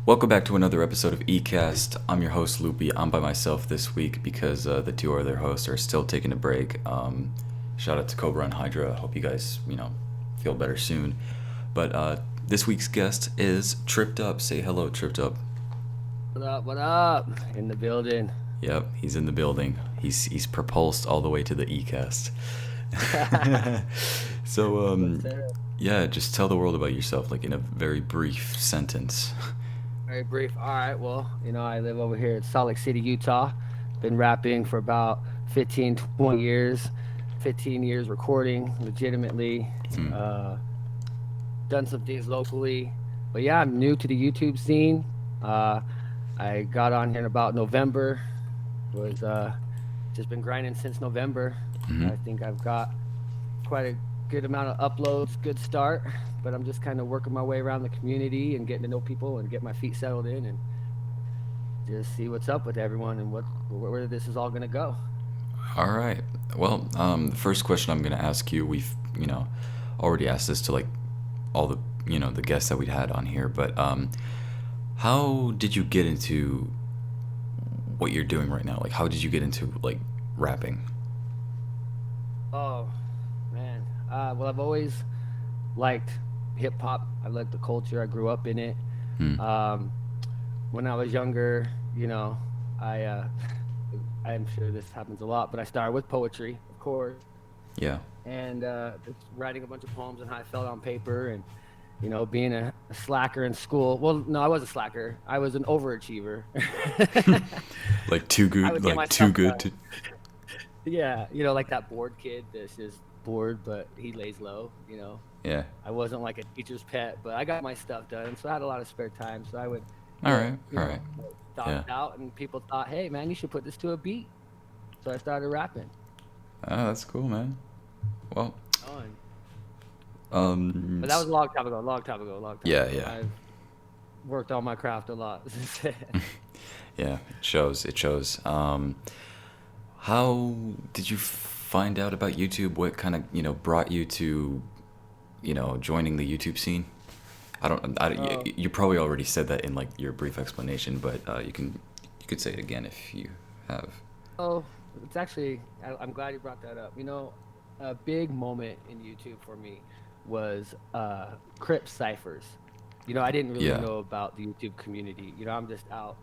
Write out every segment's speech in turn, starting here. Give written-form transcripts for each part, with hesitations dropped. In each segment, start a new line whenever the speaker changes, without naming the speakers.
Welcome back to another episode of eCast. I'm your host Loopie. I'm by myself this week because the two other hosts are still taking a break. Shout out to Cobra and Xydrra. Hope you guys, feel better soon. But this week's guest is TripDup. Say hello, TripDup.
What up? What up? In the building.
Yep, he's in the building. He's propulsed all the way to the eCast. So
Yes, sir.
yeah, just tell the world about yourself, like in a very brief sentence.
Very brief. All right. Well, I live over here in Salt Lake City, Utah. Been rapping for about 15, 20 years. 15 years recording legitimately.
Hmm.
Uh, Done some things locally. But yeah, I'm new to the YouTube scene. Uh, I got on here in about November. Was just been grinding since November.
Hmm.
I think I've got quite a good amount of uploads, good start. But I'm just kind of working my way around the community and getting to know people and get my feet settled in and just see what's up with everyone and where this is all gonna go.
All right. Well, the first question I'm gonna ask you, we've already asked this to like all the the guests that we'd had on here, but how did you get into what you're doing right now? Like, how did you get into like rapping?
Oh man, well I've always liked hip hop. I like the culture. I grew up in it.
Hmm.
Um, when I was younger, I I'm sure this happens a lot, but I started with poetry, of course,
Yeah.
and just writing a bunch of poems and how I felt on paper, and being a slacker in school. Well, no, I was a slacker. I was an overachiever.
Like too
I
good,
would get
like
my
too
stuff
good
done.
to.
Yeah, like that bored kid that's just bored, but he lays low.
Yeah.
I wasn't like a teacher's pet, but I got my stuff done, so I had a lot of spare time. So I would
All
get,
right. All right.
thought
Yeah.
out, and people thought, "Hey, man, you should put this to a beat." So I started rapping.
Oh, that's cool, man. Well,
Oh, and, but that was
s-
a long time ago. Long time ago. Long time
yeah,
ago.
yeah.
I've worked on my craft a lot since then.
Yeah, it shows. It shows. How did you find out about YouTube? What kind of brought you to joining the YouTube scene? I don't.
Oh,
You probably already said that in like your brief explanation, but you could say it again if you have.
oh, it's actually. I'm glad you brought that up. A big moment in YouTube for me was Crip ciphers. I didn't really
Yeah.
know about the YouTube community. I'm just out.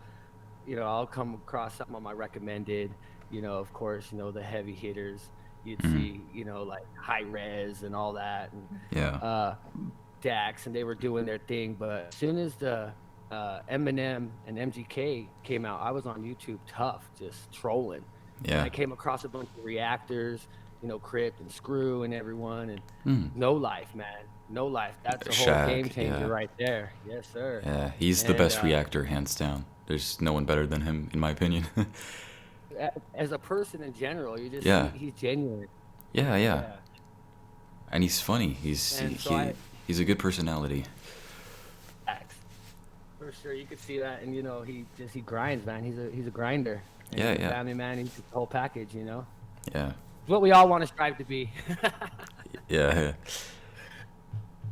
I'll come across something on my recommended. Of course, the heavy hitters. You'd
Hmm.
see, like high res and all that, and
Yeah.
uh, Dax, and they were doing their thing. But as soon as the Eminem and MGK came out, I was on YouTube tough, just trolling, and
Yeah.
I came across a bunch of reactors, Crypt and Screw and everyone, and
Hmm.
No Life, man, No Life. That's a whole game
Shaq.
changer
Yeah.
right there. Yes, sir.
Yeah. He's the
And
best reactor, hands down. There's no one better than him, in my opinion.
as a person in general, you just see
Yeah.
he's genuine.
Yeah. Yeah.
Yeah.
And he's funny.
And so I
He's a good personality.
acts for sure. You could see that, and he grinds, man. He's a grinder, and
Yeah.
he's a
Yeah.
family man. He's the whole package.
Yeah.
It's what we all want to strive to be.
Yeah. Yeah.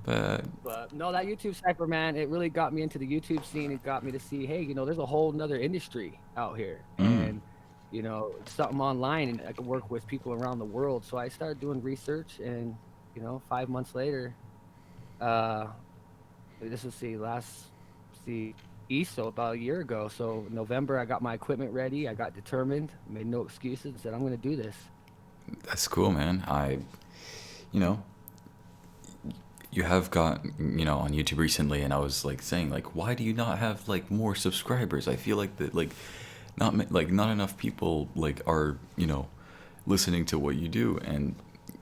But
But no, that YouTube cipher, man, it really got me into the YouTube scene. It got me to see, hey, there's a whole nother industry out here,
mm,
and something online, and I could work with people around the world. So I started doing research, and 5 months later, uh, this was see ESO about a year ago. So November, I got my equipment ready. I got determined, made no excuses, and said I'm going to do this.
that's cool, man. You know, you have got on YouTube recently, and I was like saying like, why do you not have like more subscribers? I feel like that like not enough people like are listening to what you do, and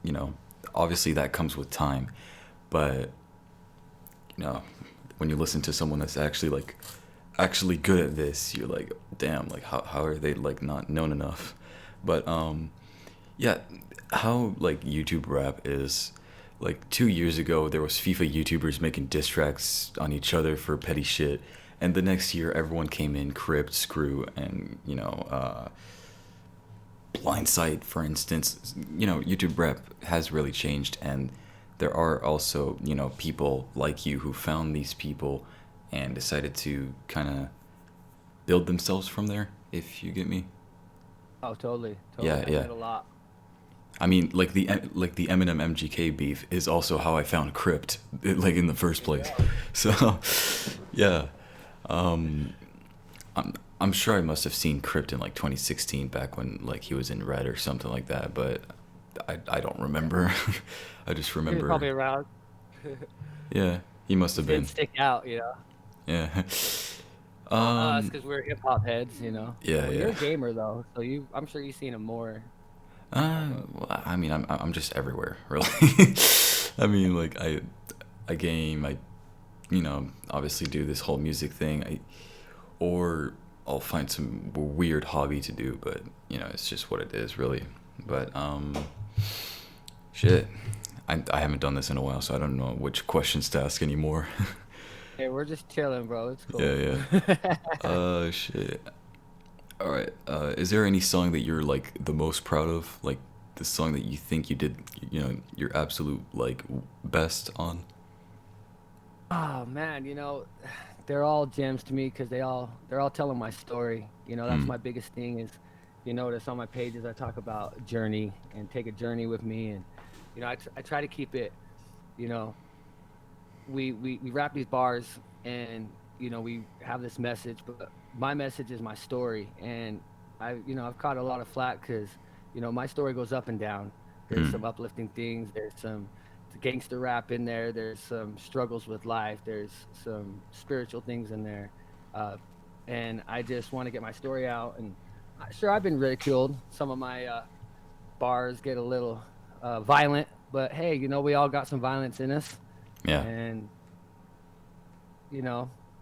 you know obviously that comes with time, but you know when you listen to someone that's actually good at this, you're like, damn, like how are they like not known enough? But yeah, how like YouTube rap is like 2 years ago there was FIFA YouTubers making diss tracks on each other for petty shit, and the next year everyone came in Crypt, Screw, and Blindsight, for instance. YouTube rap has really changed, and there are also people like you who found these people and decided to kind of build themselves from there, if you get me.
Oh, totally, totally.
Yeah,
I
yeah.
met a lot.
I mean, like the Eminem MGK beef is also how I found Crypt, like in the first
There you
place.
go.
So, yeah, um, I'm sure I must have seen Crypt in like 2016 back when like he was in Red or something like that, but I don't remember. I just
He was
remember,
probably around.
yeah, he must have
Just didn't
been.
stick out, you know.
Yeah.
Not us,
Um,
because we're hip hop heads, you know.
yeah,
Well, you're
yeah.
a gamer though, so I'm sure you've seen him more. But
Well, I mean, I'm just everywhere, really. I mean, like I game, obviously do this whole music thing. Or I'll find some weird hobby to do, but it's just what it is, really. But shit, I haven't done this in a while, so I don't know which questions to ask anymore.
hey, we're just chilling, bro. It's
Yeah,
cool.
yeah. Shit. All right. Is there any song that you're like the most proud of? Like the song that you think you did, your absolute like best on?
Oh man, they're all gems to me because they're all telling my story. That's
Hmm.
my biggest thing is, you notice on my pages I talk about journey and take a journey with me, and I try to keep it. You know, we wrap these bars, and we have this message, but my message is my story, and I've caught a lot of flack because my story goes up and down. There's
Hmm.
some uplifting things. There's some gangster rap in there. There's some struggles with life. There's some spiritual things in there, uh, and I just want to get my story out. And sure, I've been ridiculed. Some of my bars get a little violent, but hey, we all got some violence in us,
Yeah.
and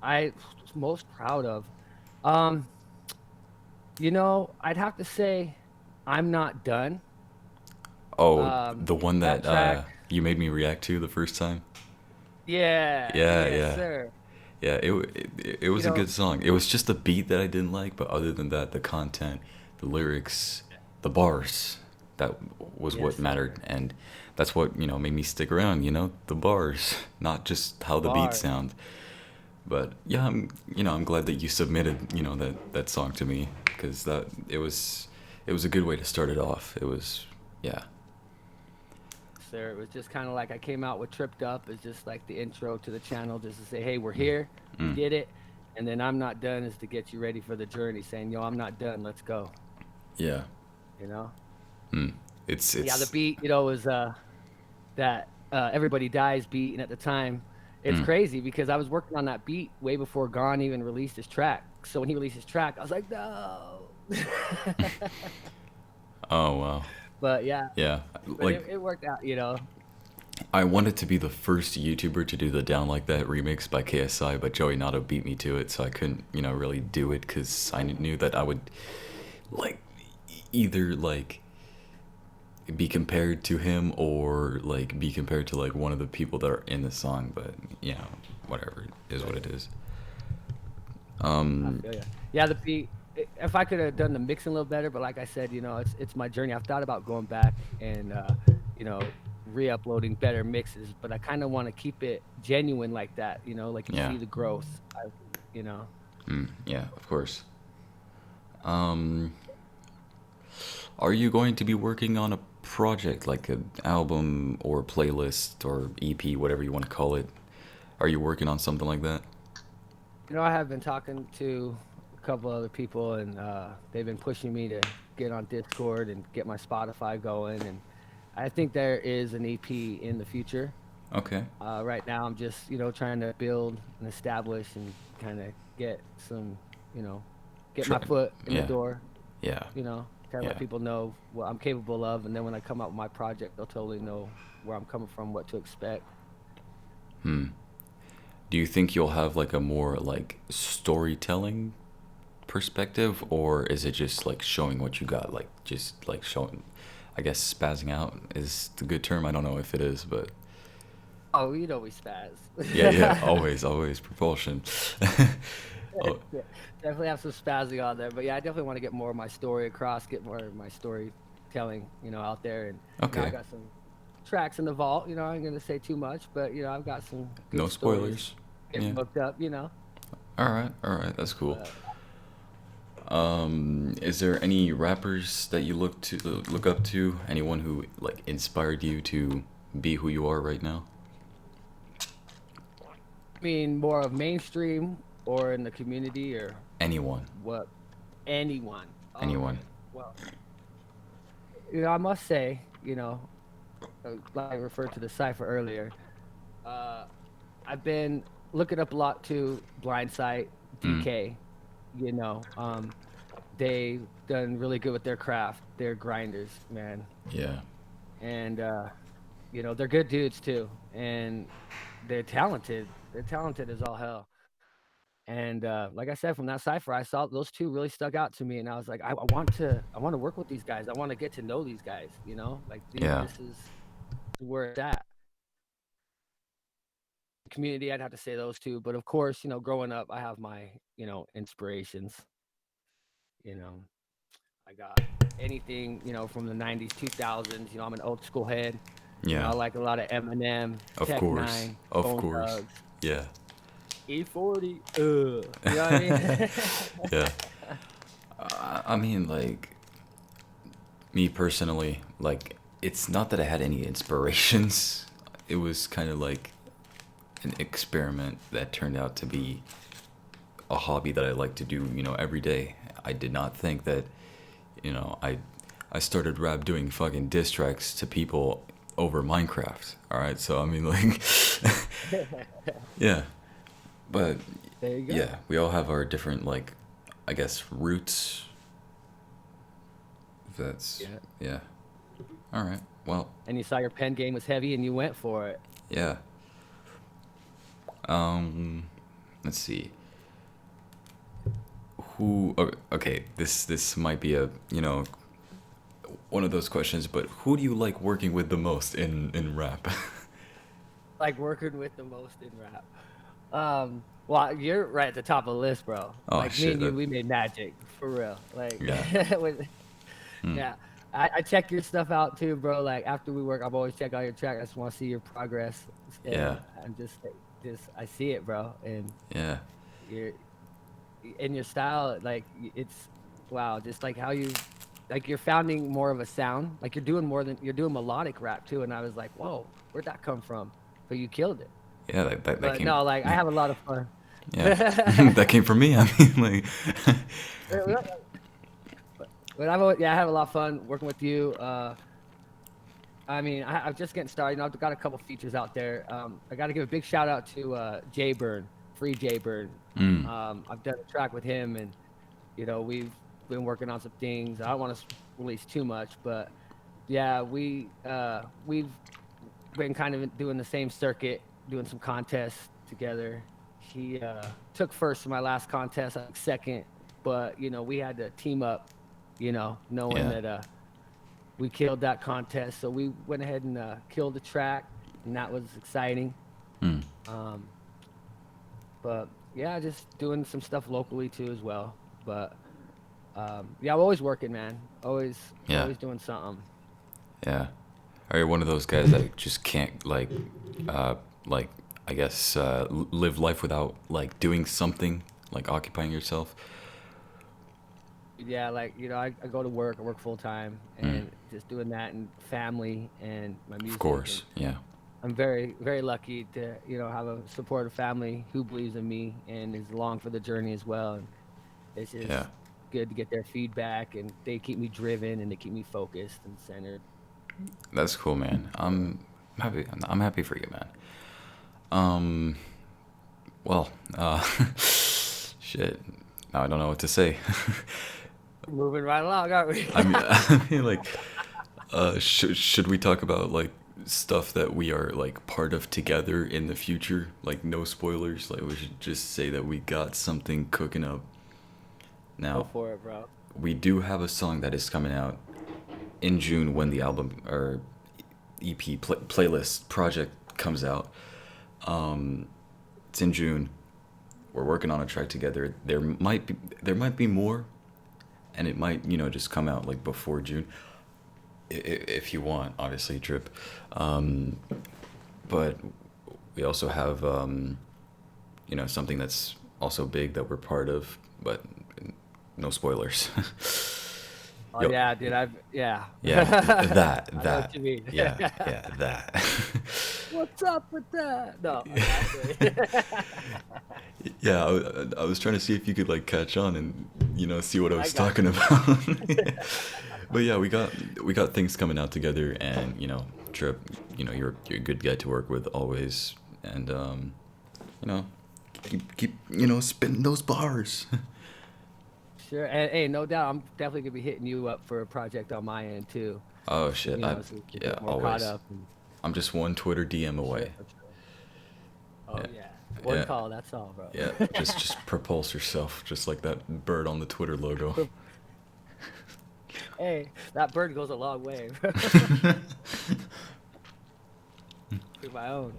I was most proud of. Um, I'd have to say I'm not done.
Oh, the one
That
that
track,
you made me react to the first time.
yeah,
Yeah,
yes,
yeah.
sir.
Yeah, it
You
was a
know,
good song. It was just the beat that I didn't like, but other than that, the content, the lyrics, the bars, that was
yes,
what mattered,
sir.
and that's what made me stick around. The bars, not just how
The
the beats
bars.
sound. But yeah, I'm glad that you submitted that song to me because that it was a good way to start it off. It was yeah.
Sir. It was just kind of like I came out with TripDup as just like the intro to the channel, just to say, hey, we're here, we
Mm,
did it, and then I'm not done is to get you ready for the journey, saying, yo, I'm not done, let's go.
yeah.
You know,
Mm. It's
yeah, the
it's
beat, was that Everybody Dies beat, and at the time, it's
mm.
crazy because I was working on that beat way before Gon even released his track. So when he released his track, I was like, no.
Oh wow.
But yeah,
Yeah.
but
Like
it worked out.
I wanted to be the first YouTuber to do the Down Like That remix by KSI, but Joey Nato beat me to it, so I couldn't, really do it because I knew that I would, like, either, like, be compared to him or, like, be compared to, like, one of the people that are in the song, but, whatever. It is what it is.
I
Um,
feel you. Yeah, the beat. If I could have done the mixing a little better, but like I said, it's my journey. I've thought about going back and you know, re-uploading better mixes, but I kind of want to keep it genuine like that. Like you
yeah.
see the growth. You know.
Yeah, of course. Um, are you going to be working on a project, like an album or playlist or EP, whatever you want to call it? Are you working on something like that?
I have been talking to a couple other people, and they've been pushing me to get on Discord and get my Spotify going. And I think there is an EP in the future.
Okay.
Right now, I'm just trying to build and establish and kind of get some, you know, get
Try.
my foot in the
Yeah.
door.
Yeah.
Kind of let
Yeah.
people know what I'm capable of, and then when I come out with my project, they'll totally know where I'm coming from, what to expect.
Hmm. Do you think you'll have like a more like storytelling perspective, or is it just like showing what you got, like just like showing? I guess spazzing out is the good term. I don't know if it is, but
Oh, we spaz.
yeah, yeah. Always, always propulsion. Oh,
Yeah, definitely have some spazzing on there, but yeah, I definitely want to get more of my story across, get more of my storytelling, out there, and I
okay.
got some tracks in the vault. I ain't gonna say too much, but I've got some
No
good stories
spoilers.
getting
Yeah.
booked up.
all right, that's cool.
But
Is there any rappers that you look up to? Anyone who like inspired you to be who you are right now?
I mean, more of mainstream or in the community or
Anyone,
what? Anyone.
anyone.
Okay. Well, I must say, like I referred to the cipher earlier. Uh, I've been looking up a lot to Blindsight,
Mm,
DK. You know, they done really good with their craft. They're grinders, man,
yeah,
and they're good dudes too, and they're talented. They're talented as all hell. And like I said, from that cipher, I saw those two really stuck out to me, and I was like, I want to work with these guys. I want to get to know these guys. Like
yeah,
this is where it's at. Community, I'd have to say those two, but of course, growing up, I have my inspirations. You know, I got anything from the '90s, 2000s. I'm an old school head.
yeah.
I like a lot of Eminem,
Of
Tech
course,
Nine,
of
Bone
course.
Thugs,
Yeah,
E40. You know what I mean?
yeah. I mean, like me personally, like it's not that I had any inspirations. It was kind of like an experiment that turned out to be a hobby that I like to do, every day. I did not think that, you know, I I started rap doing fucking diss tracks to people over Minecraft. All right, so I mean, like, yeah, but
There you go.
yeah, we all have our different, like, I guess, roots. That's
Yeah.
yeah. All right. Well,
And you saw your pen game was heavy, and you went for it.
yeah. Um, let's see. Okay, this might be a, one of those questions, but who do you like working with the most in rap?
Like working with the most in rap. Well, you're right at the top of the list, bro.
Oh
Like me
shit,
and you,
that
we made magic for real. Like,
yeah. Hmm.
yeah, I check your stuff out too, bro. Like after we work, I'm always check out your track. I just want to see your progress,
Yeah.
and I'm just I see it, bro. And
Yeah.
you're in your style, like it's wow, just like how you like you're founding more of a sound. Like you're doing melodic rap too. And I was like, whoa, where'd that come from? But you killed it.
Yeah, that
But
came
no, like I have a lot of fun.
yeah. That came from me. I mean, like
But I have a lot of fun working with you. I mean, I'm just getting started. I've got a couple features out there. I got to give a big shout out to Jay Burn, Free Jay Burn.
mm,
I've done a track with him, and we've been working on some things. I don't want to release too much, but yeah, we've been kind of doing the same circuit, doing some contests together. He took first in my last contest, I think second, but we had to team up, knowing
yeah.
that we killed that contest. So we went ahead and killed the track, and that was exciting.
Mm,
Um, but yeah, just doing some stuff locally too as well. But yeah, I'm always working, man.
yeah.
Always doing something.
Yeah. Are you one of those guys that just can't uh like I guess live life without like doing something, like occupying yourself?
Yeah, like I go to work. I work full time,
Mm,
and just doing that and family and my
of
music. And
course. Yeah.
I'm very very lucky to have a supportive family who believes in me and is along for the journey as well. And it's
Yeah.
just good to get their feedback, and they keep me driven and they keep me focused and centered.
That's cool, man. I'm happy. I'm happy for you, man. Um. Well. Shit. Now I don't know what to say.
Moving right along, aren't we?
I mean, I mean, like, should we talk about like stuff that we are like part of together in the future? Like, no spoilers. Like, we should just say that we got something cooking up.
Go
Now,
for it, bro.
we do have a song that is coming out in June when the album or EP playlist project comes out. It's in June. We're working on a track together. There might be more, and it might just come out like before June, if you want, obviously, Drip. But we also have something that's also big that we're part of, but no spoilers.
Oh
Yo,
yeah, dude. Yeah.
yeah,
I know what
that,
you mean.
yeah, that.
What's up with that? No, actually.
Yeah, I was trying to see if you could like catch on and see what I
I
was
got
talking
you.
about. But yeah, we got things coming out together, and Trip, you're a good guy to work with always, and you know, keep spitting those bars.
Sure. And hey, no doubt, I'm definitely gonna be hitting you up for a project on my end too.
Oh
So,
shit,
so we can
yeah,
get more caught
always.
up. And
I'm just one Twitter DM
for sure,
away.
for sure. Oh
Yeah,
yeah, one
yeah,
call. That's all, bro.
yeah. Just propulse yourself, just like that bird on the Twitter logo.
But, hey, that bird goes a long way, bro. To my own.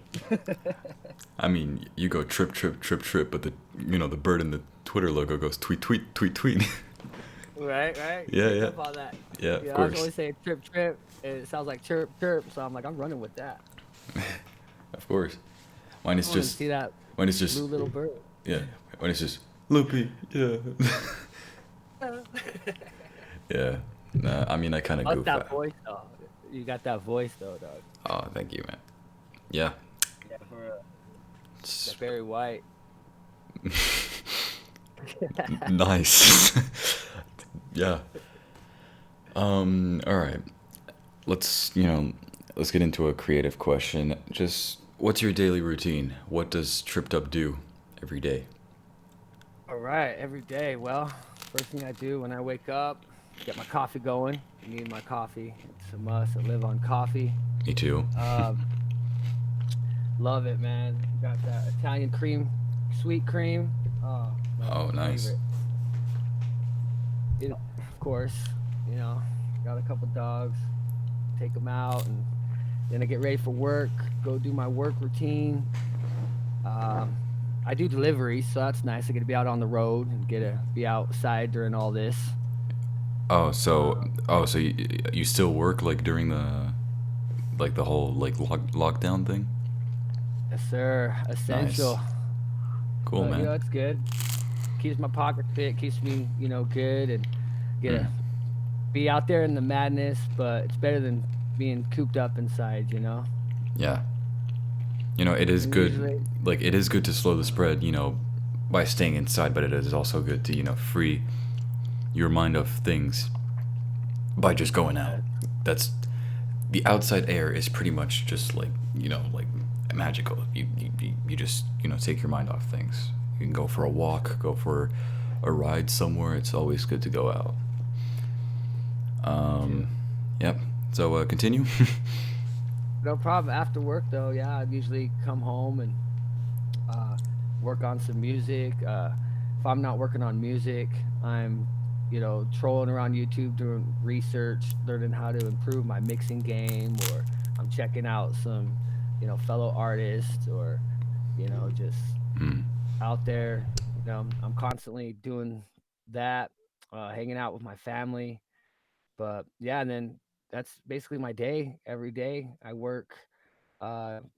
I mean, you go trip, trip, trip, trip, but the bird in the Twitter logo goes tweet, tweet, tweet, tweet.
Right, right. You
Yeah,
picked
yeah,
up on that.
yeah. Of
Yeah, I was
course,
always saying trip, trip. And it sounds like chirp, chirp. So I'm like, I'm running with that.
of course. Mine
I
is
want to
just,
see that
mine is just,
blue little bird.
yeah. Mine is just Loopie. Yeah, yeah. Nah, I mean, I kind of
How's
goof
that
out.
voice though? You got that voice though, dog.
Oh, thank you, man. Yeah.
Yeah, for real.
It's
That Barry White.
nice. Yeah. All right. Let's let's get into a creative question. Just what's your daily routine? What does TripDup do every day?
All right, every day. Well, first thing I do when I wake up, get my coffee going. I need my coffee. It's a must. I live on coffee.
Me too.
Um, love it, man. Got that Italian cream, sweet cream. Oh, my
Oh, nice.
favorite. Of course, you know, got a couple dogs. Take them out, and then I get ready for work. Go do my work routine. Um, I do deliveries, so that's nice. I get to be out on the road and get to be outside during all this.
Oh, so
Um,
you still work like during the whole like lockdown thing?
yes, sir.
Nice.
Essential,
Cool,
but
man.
it's good. Keeps my pocket fit. Keeps me, good, and get
Hmm.
to be out there in the madness. But it's better than being cooped up inside.
Yeah. It is
And
good.
usually,
Like it is good to slow the spread, by staying inside, but it is also good to, free your mind of things by just going out.
uh,
That's the outside air is pretty much just like, like magical. You just, take your mind off things. You can go for a walk, go for a ride somewhere. It's always good to go out.
too.
Um, yep. So continue.
No problem. After work, though, yeah, I usually come home and uh, work on some music. If I'm not working on music, I'm, trolling around YouTube doing research, learning how to improve my mixing game, or I'm checking out some, fellow artists, or, just
Hmm.
out there. I'm constantly doing that, hanging out with my family. But yeah, and then that's basically my day. Every day I work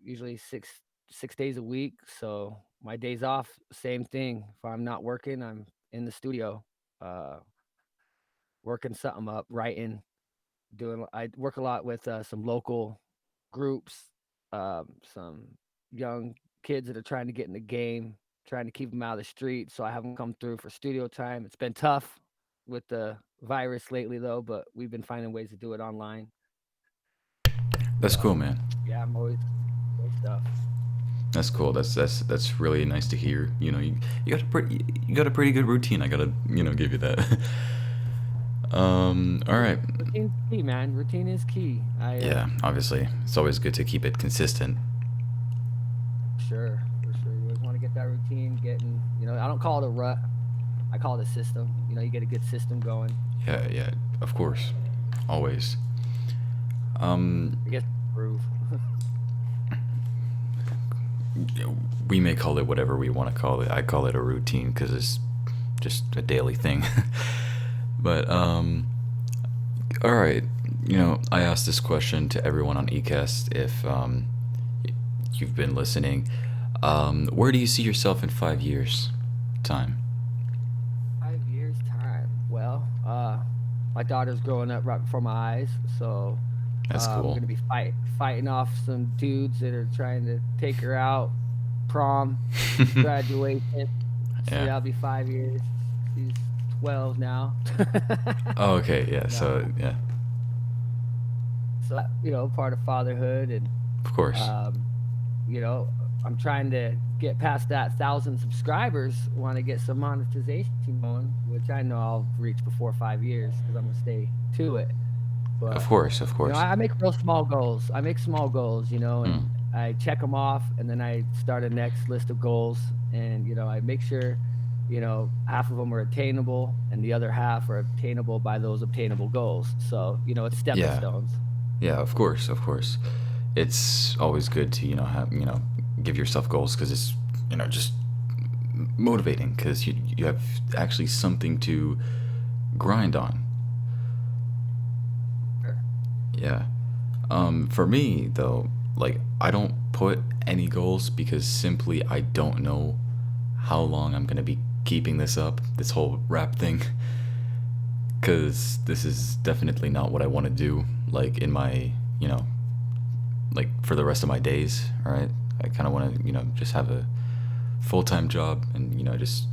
usually six days a week. So my days off, same thing. If I'm not working, I'm in the studio, uh, working something up, writing, doing. I work a lot with some local groups, some young kids that are trying to get in the game, trying to keep them out of the street. So I have them come through for studio time. It's been tough with the virus lately, though, but we've been finding ways to do it online.
That's
But
cool, man.
yeah, I'm always doing stuff.
That's cool. That's really nice to hear. You got a pretty good routine. I gotta give you that. All right.
Routine's key, man. Routine is key.
Yeah, obviously, it's always good to keep it consistent.
For sure. You always want to get that routine getting, I don't call it a rut. I call it a system. You get a good system going.
Yeah, yeah, of course, always. Um,
I guess groove.
we may call it whatever we want to call it. I call it a routine because it's just a daily thing. But all right. I asked this question to everyone on eCast if you've been listening. Where do you see yourself in 5 years? time?
5 years time. Well, my daughter's growing up right before my eyes, so
That's
I'm
cool.
gonna be fighting off some dudes that are trying to take her out, prom, graduation. See,
Yeah.
that'll be 5 years. She's 12 now.
Oh, okay. Yeah.
No,
So yeah,
so part of fatherhood, and
of course.
um, you know, I'm trying to get past that 1,000 subscribers. Want to get some monetization going, which I know I'll reach before 5 years because I'm gonna stay to it.
Of
But
course. Of course.
I make real small goals. I make small goals,
Mm.
and I check them off, and then I start a next list of goals, and I make sure, half of them are attainable, and the other half are obtainable by those obtainable goals. So it's stepping
Yeah.
stones.
Yeah. Of course. Of course. It's always good to have give yourself goals because it's just motivating because you have actually something to grind on.
Sure.
Yeah. For me though, like I don't put any goals because simply I don't know how long I'm gonna be keeping this up, this whole rap thing, because this is definitely not what I want to do. Like in my, you know, like for the rest of my days. Right. I kind of want to, just have a full time job and just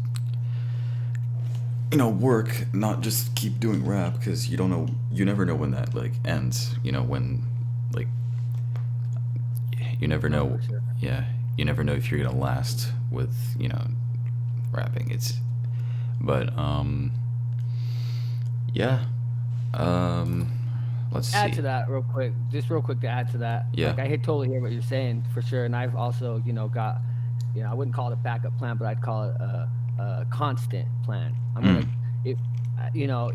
work, not just keep doing rap because you don't know, you never know when that like ends. When like you never
No,
know.
for sure.
Yeah, you never know if you're gonna last with rapping. But yeah. Um, let's
Add
see.
to that real quick, just real quick to add to that.
Yeah.
Like totally hear what you're saying for sure, and I've also got, I wouldn't call it a backup plan, but I'd call it a constant plan. I'm gonna,
Mm,
if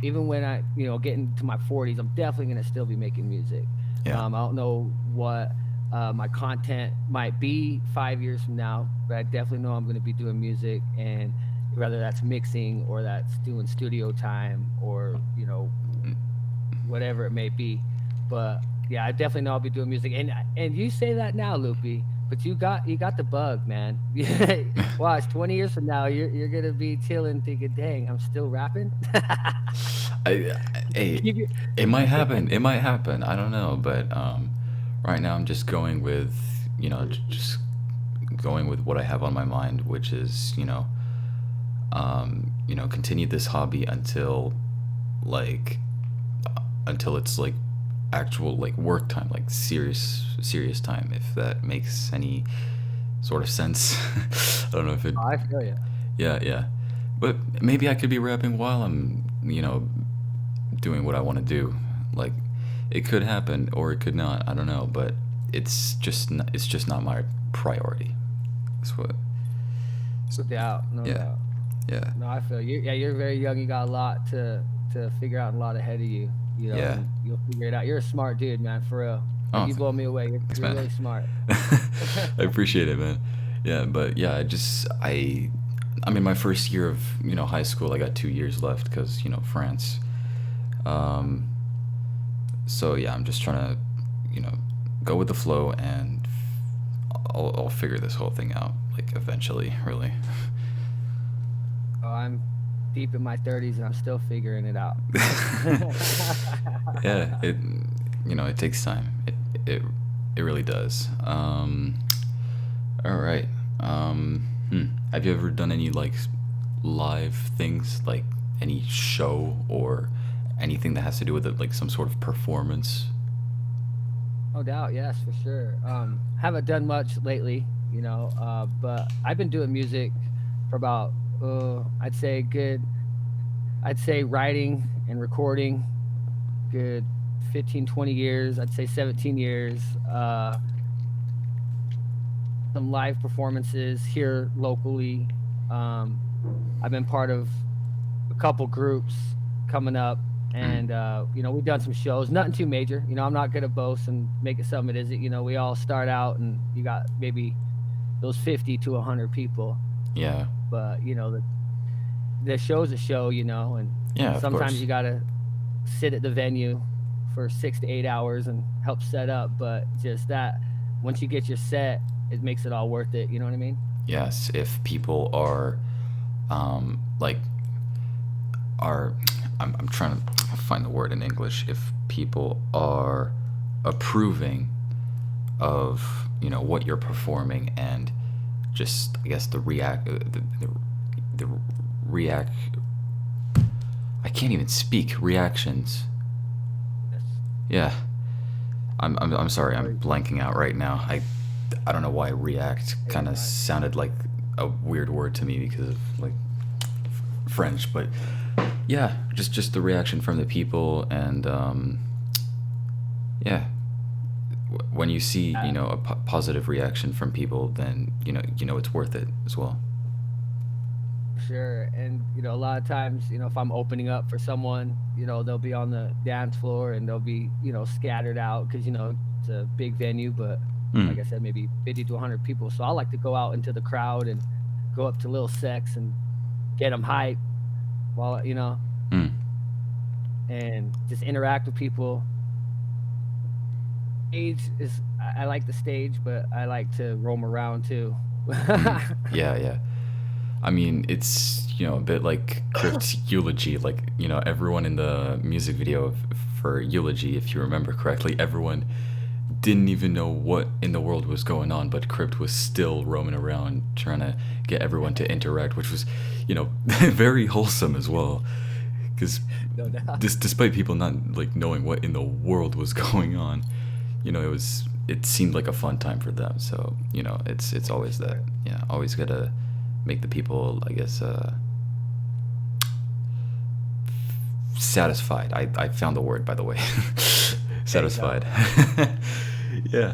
even when I get into my 40s, I'm definitely gonna still be making music.
yeah.
I don't know what my content might be 5 years from now, but I definitely know I'm gonna be doing music, and whether that's mixing or that's doing studio time or whatever it may be. But yeah, I definitely know I'll be doing music. And you say that now, Loopy, but you got the bug, man. Watch, 20 years from now, you're gonna be chilling, thinking, "Dang, I'm still rapping."
I, hey,
Keep your-
it might happen. It might happen. I don't know, but right now I'm just going with just going with what I have on my mind, which is continue this hobby like until it's like actual like work time, like serious time, if that makes any sort of sense. I don't know if it.
Oh, I feel you.
Yeah, yeah. But maybe I could be rapping while I'm doing what I want to do. Like it could happen or it could not. I don't know, but it's just not my priority. That's what.
No
So,
doubt, no
yeah,
doubt.
yeah,
No, I feel you. Yeah, you're very young. You got a lot to figure out, and a lot ahead of you.
yeah.
And you'll figure it out. You're a smart dude, man. For real. Like
Oh,
you blow me away. You're
thanks,
you're
man.
really smart.
I appreciate it, man. Yeah, but yeah, I'm in my first year of high school. I got 2 years left because France. Um, so yeah, I'm just trying to go with the flow and I'll figure this whole thing out like eventually, really.
Oh, I'm deep in my 30s and I'm still figuring it out.
Yeah, it takes time. It it really does. All right. Have you ever done any like live things, like any show or anything that has to do with it, like some sort of performance?
No doubt, yes, for sure. Haven't done much lately, but I've been doing music for about, I'd say writing and recording, good 15, 20 years. I'd say 17 years. Some live performances here locally. Um, I've been part of a couple groups coming up,
Mm,
and we've done some shows, nothing too major. I'm not gonna boast and make it something it isn't. We all start out and you got maybe those 50 to 100 people,
yeah.
but the show's a show, and
Yeah, of
sometimes
course.
you gotta sit at the venue for 6 to 8 hours and help set up, but just that, once you get your set, it makes it all worth it. You know what I mean?
Yes, if people are like are I'm trying to find the word in English. If people are approving of what you're performing, and just I guess the react I can't even speak reactions.
Yes.
Yeah, I'm sorry, I'm
Or
blanking out right now. I don't know why react
you're
kind of
fine.
sounded like a weird word to me because of like French, but yeah, just the reaction from the people, and yeah, when you see a positive reaction from people, then it's worth it as well.
Sure. And, a lot of times, if I'm opening up for someone, they'll be on the dance floor and they'll be, scattered out because, it's a big venue, but
Mm.
like I said, maybe 50 to 100 people. So I like to go out into the crowd and go up to Lil Sex and get them hyped while,
Mm.
and just interact with people. Stage is, I like the stage, but I like to roam around too.
Mm. Yeah, yeah. I mean, it's a bit like Crypt's eulogy. Like everyone in the music video for eulogy, if you remember correctly, everyone didn't even know what in the world was going on, but Crypt was still roaming around trying to get everyone to interact, which was, very wholesome as well. Because
No doubt.
despite people not like knowing what in the world was going on, it seemed like a fun time for them. So it's
For
always that.
sure.
Yeah, always gotta make the people, I guess, satisfied. I found the word, by the way.
There you go.
Satisfied. Yeah.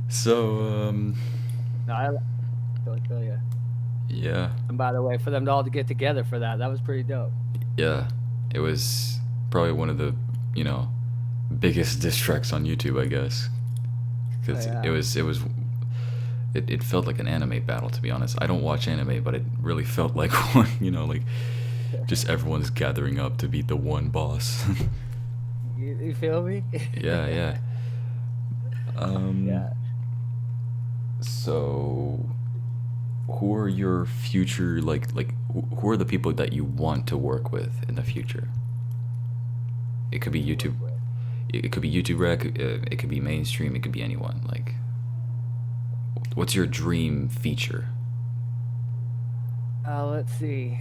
So,
No, I totally feel you.
yeah,
And by the way, for them to all to get together for that, that was pretty dope.
yeah. It was probably one of the, you know, biggest diss tracks on YouTube, I guess.
Oh,
Because
yeah.
it felt like an anime battle, to be honest. I don't watch anime, but it really felt like one, like just everyone's gathering up to beat the one boss.
You feel me?
Yeah, yeah. Um,
Yeah.
so who are your future, who are the people that you want to work with in the future? It could be
To
YouTube.
work with.
It could be YouTube Rec. It could be mainstream. It could be anyone. Like, what's your dream feature?
Let's see.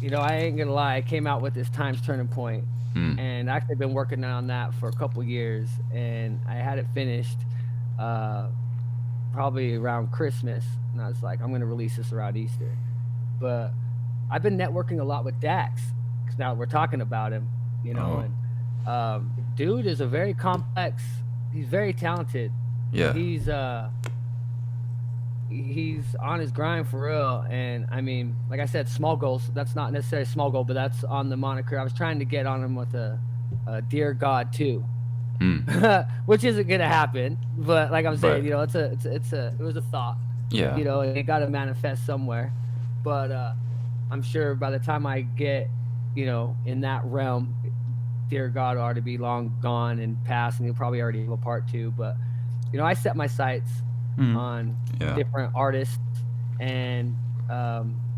I ain't gonna lie. I came out with this Times Turning Point,
Hmm.
and I actually been working on that for a couple years, and I had it finished, uh, probably around Christmas, and I was like, I'm gonna release this around Easter. But I've been networking a lot with Dax because now we're talking about him,
Oh,
and dude is a very complex. He's very talented.
yeah.
He's on his grind for real. And I mean, like I said, small goals. That's not necessarily a small goal, but that's on the moniker. I was trying to get on him with a Dear God too,
Hmm.
which isn't gonna happen. But like I'm saying,
But
it was a thought,
yeah,
and it got to manifest somewhere. But I'm sure by the time I get, in that realm, Dear God ought to be long gone and past, and he'll probably already have a part two. But I set my sights
hmm,
on
yeah,
different artists, and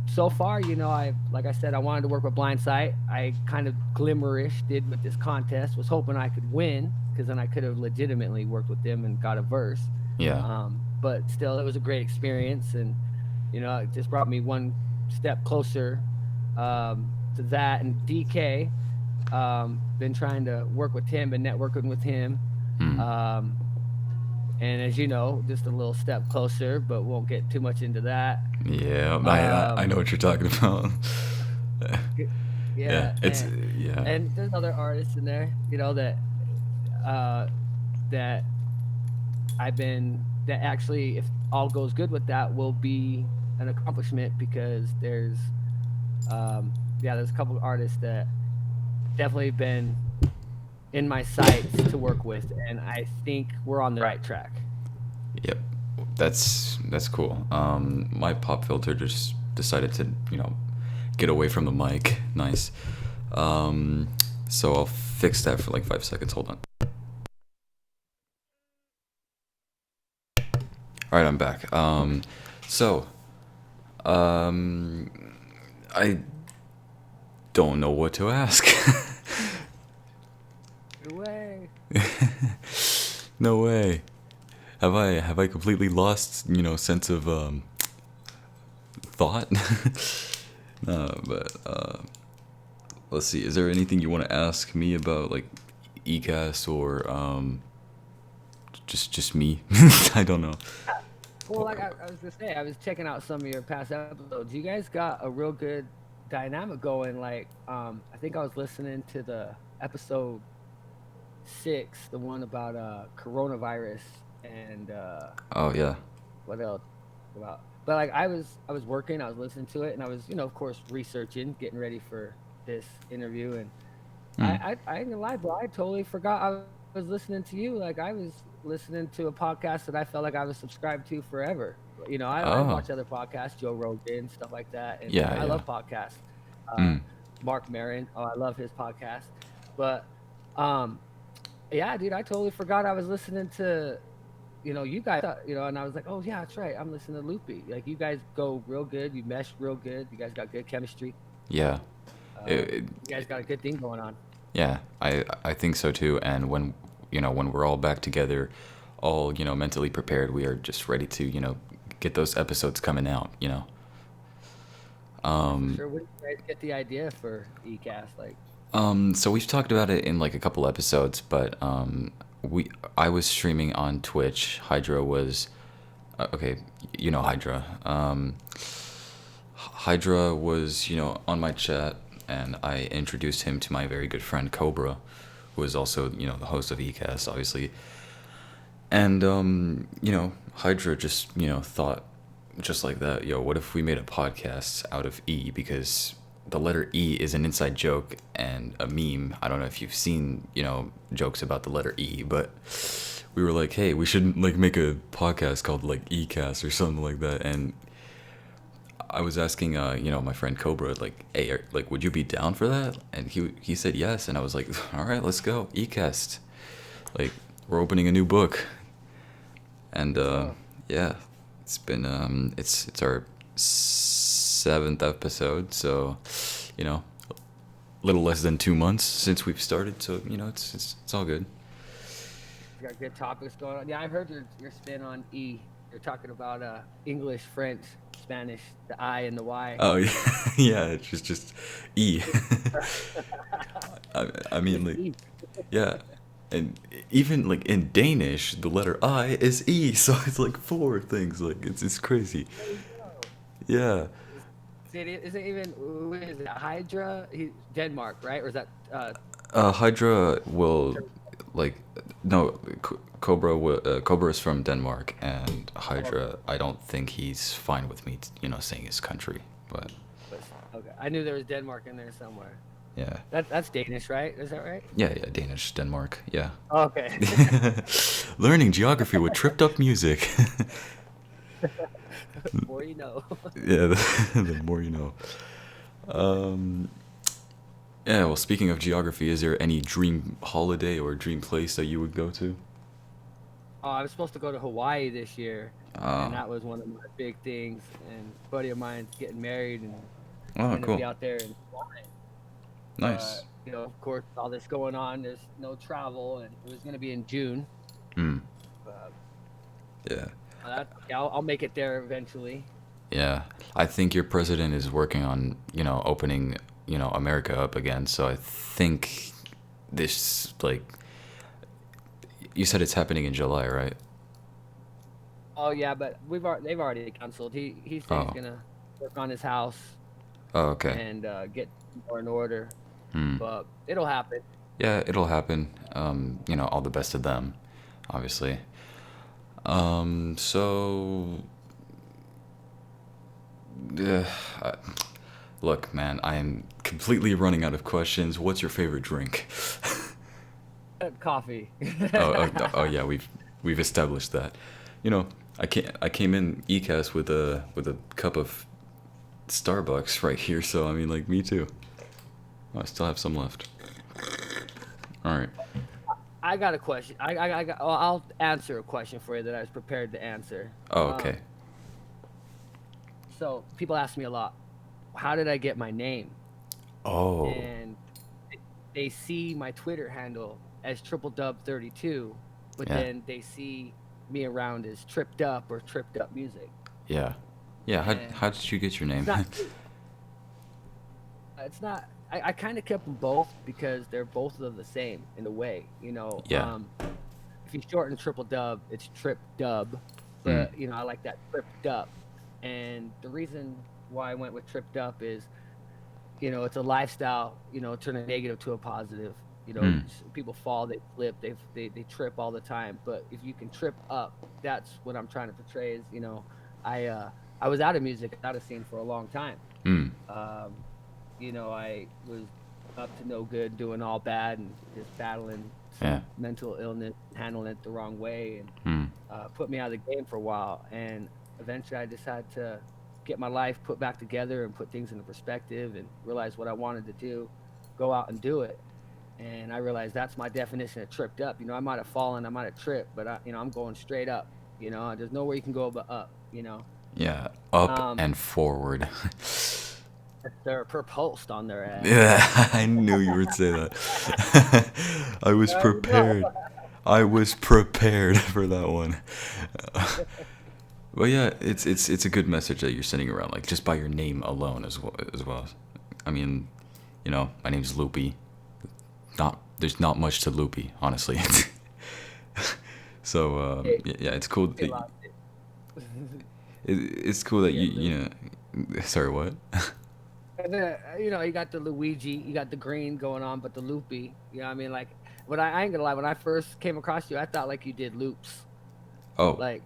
so far, I like I said, I wanted to work with Blind Sight. I kind of glimmerish did with this contest, was hoping I could win because then I could have legitimately worked with them and got a verse.
yeah,
But still, it was a great experience, and it just brought me one step closer to that. And DK, been trying to work with him, been networking with him.
hmm,
Um, and as you know, just a little step closer, but won't get too much into that.
yeah. I know
Um,
what you're talking about.
y-
Yeah,
yeah,
it's yeah,
and there's other artists in there, uh, that that actually, if all goes good with that, will be an accomplishment because there's a couple of artists that definitely been in my sights to work with, and I think we're on the right track.
yep. That's cool. My pop filter just decided to get away from the mic. Nice. Um, so I'll fix that for like 5 seconds. Hold on. All right, I'm back. So, um, I don't know what to ask.
No way.
No way. Have I completely lost, sense of thought? No, but let's see. Is there anything you want to ask me about like ECAS or just me? I don't know.
Well, like I was gonna say, I was checking out some of your past episodes. You guys got a real good dynamic going. Like, I think I was listening to the episode 6, the one about coronavirus and
Oh yeah.
what else about. But like I was working, I was listening to it, and I was of course researching, getting ready for this interview, and
Mm.
I ain't gonna lie, bro. I totally forgot I was listening to you. Like I was listening to a podcast that I felt like I was subscribed to forever. I
Oh
watch other podcasts, Joe Rogan, stuff like that, and
yeah
I
yeah.
love podcasts. Uh,
Mm.
Mark Maron, oh, I love his podcast. But um, yeah, dude, I totally forgot I was listening to you guys, and I was like, oh yeah, that's right. I'm listening to Loopie. Like you guys go real good. You mesh real good. You guys got good chemistry.
Yeah. It,
Uh,
it,
you guys got a good thing going on.
yeah. I think so too. And when we're all back together, all mentally prepared, we are just ready to get those episodes coming out.
Yeah, for sure. Where did you guys get the idea for ECAS? Like,
So we've talked about it in like a couple episodes, but I was streaming on Twitch. Hydra was okay. Hydra. Hydra was on my chat, and I introduced him to my very good friend Cobra, who is also the host of ECAS, obviously. And Hydra just thought just like that. Yo, what if we made a podcast out of E? Because the letter E is an inside joke and a meme. I don't know if you've seen jokes about the letter E, but we were like, hey, we should like make a podcast called like ECast or something like that. And I was asking my friend Cobra, like, hey, like, would you be down for that? And he said yes, and I was like, all right, let's go ECast. Like, we're opening a new book. And
let's go.
yeah, it's been it's our 7th episode, so a little less than 2 months since we've started, so it's all good.
You got good topics going on. Yeah, I heard your spin on E. You're talking about English, French, Spanish, the I and the Y.
Oh yeah, yeah, it's just E. I mean
Just
like
E.
yeah, and even like in Danish, the letter I is E, so it's like four things. Like it's crazy.
There you go.
Yeah.
Is it even? What is it? Hydra? Denmark, right? Or is that?
Hydra will like no Cobra Cobra is from Denmark, and
Oh,
Hydra I don't think he's fine with me saying his country, but
okay. I knew there was Denmark in there somewhere.
yeah,
That's Danish, right? Is that right?
yeah, Danish, Denmark, yeah.
Okay.
Learning geography with TripDup music.
The more you know.
Yeah, the more you know. Um, yeah, well, speaking of geography, is there any dream holiday or dream place that you would go to?
Oh, I was supposed to go to Hawaii this year, and
Ah,
that was one of my big things. And a buddy of mine's getting married, and
oh,
we're gonna
cool.
be out there in Hawaii.
Nice.
But of course, all this going on, there's no travel, and it was gonna be in June.
Hmm.
Uh,
Yeah.
yeah, I'll make it there eventually.
Yeah. I think your president is working on, opening, America up again. So I think this, like, you said it's happening in July, right?
Oh yeah, but they've already canceled. He said he's
Oh.
gonna work on his house
Oh, okay.
and get more in order,
Hmm.
but it'll happen.
Yeah, it'll happen. All the best of them, obviously. So, uh, I- look, man, I'm completely running out of questions. What's your favorite drink?
Coffee.
Oh, yeah, we've established that. You know, I came in ECAS with a cup of Starbucks right here, so I mean, like, me too. Oh, I still have some left. All right.
I got a question. I'll answer a question for you that I was prepared to answer.
Oh, okay.
So people ask me a lot, how did I get my name?
Oh,
And they see my Twitter handle as TripleDub32, but
yeah,
then they see me around as TripDup or TripDup Music.
yeah, yeah.
And
How did you get your
it's
name?
not it's not I kind of kept them both because they're both of the same in a way,
Yeah.
if you shorten triple dub, it's trip dub,
Mm.
but I like that trip dup. And the reason why I went with trip dup is, it's a lifestyle, turn a negative to a positive.
Mm.
People fall, they flip, they trip all the time. But if you can trip up, that's what I'm trying to portray is, I I was out of music, out of scene for a long time.
Mm.
Um, I was up to no good, doing all bad, and just battling
Yeah.
some mental illness, handling it the wrong way, and
Mm.
put me out of the game for a while. And eventually, I decided to get my life put back together and put things into perspective and realize what I wanted to do, go out and do it. And I realized that's my definition of tripped up. I might have fallen, I might have tripped, but I'm going straight up. There's nowhere you can go but up.
Yeah. Up
Um,
and forward.
they're propulsed on their ass.
Yeah, I knew you would say that. I was
No.
prepared. I was prepared for that one. Well, yeah, it's a good message that you're sending around, like just by your name alone as well. As well. I mean, my name's Loopie. There's not much to Loopie, honestly. So
Hey,
yeah, it's cool.
they lost it.
It's cool that
Yes,
you
sir.
you know. Sorry, what?
And then you got the Luigi, you got the green going on, but the loopy. I mean, like when I ain't gonna lie, when I first came across you, I thought like you did loops,
Oh,
like,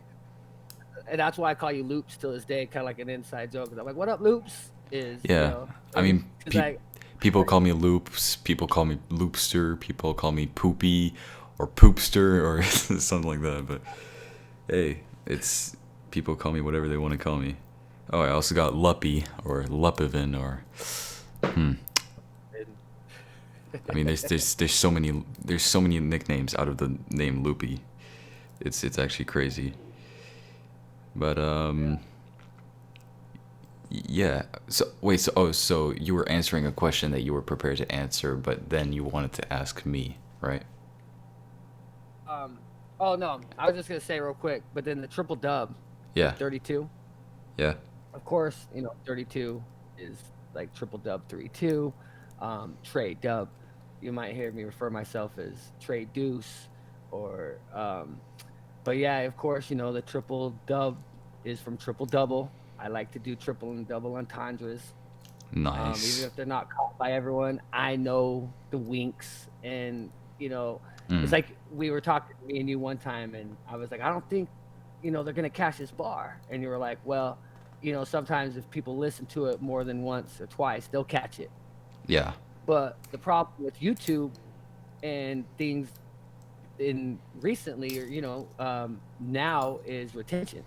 and that's why I call you loops till this day, kind of like an inside joke. 'Cause I'm like, what up, loops? Is
yeah. I
every
mean,
because I
people call me Loops. People call me Loopster. People call me Poopy or Poopster or something like that. But hey, it's people call me whatever they want to call me. Oh, I also got Luppy or Luppivin or hmm. I mean, there's so many nicknames out of the name Loopy. It's actually crazy. But
yeah.
yeah. So wait. So you were answering a question that you were prepared to answer, but then you wanted to ask me, right?
Um. Oh no, I was just gonna say real quick, but then the triple dub,
Yeah.
32.
Yeah.
Of course, 32 is like triple dub 32. Trade dub. You might hear me refer myself as trade deuce or but yeah, of course, the triple dub is from triple double. I like to do triple and double entendres. Even
Nice.
if they're not caught by everyone, I know the winks and it's
Mm.
like we were talking me and you one time and I was like, I don't think, they're gonna catch this bar. And you were like, well, sometimes if people listen to it more than once or twice, they'll catch it.
Yeah.
But the problem with YouTube and things in recently or now is retention.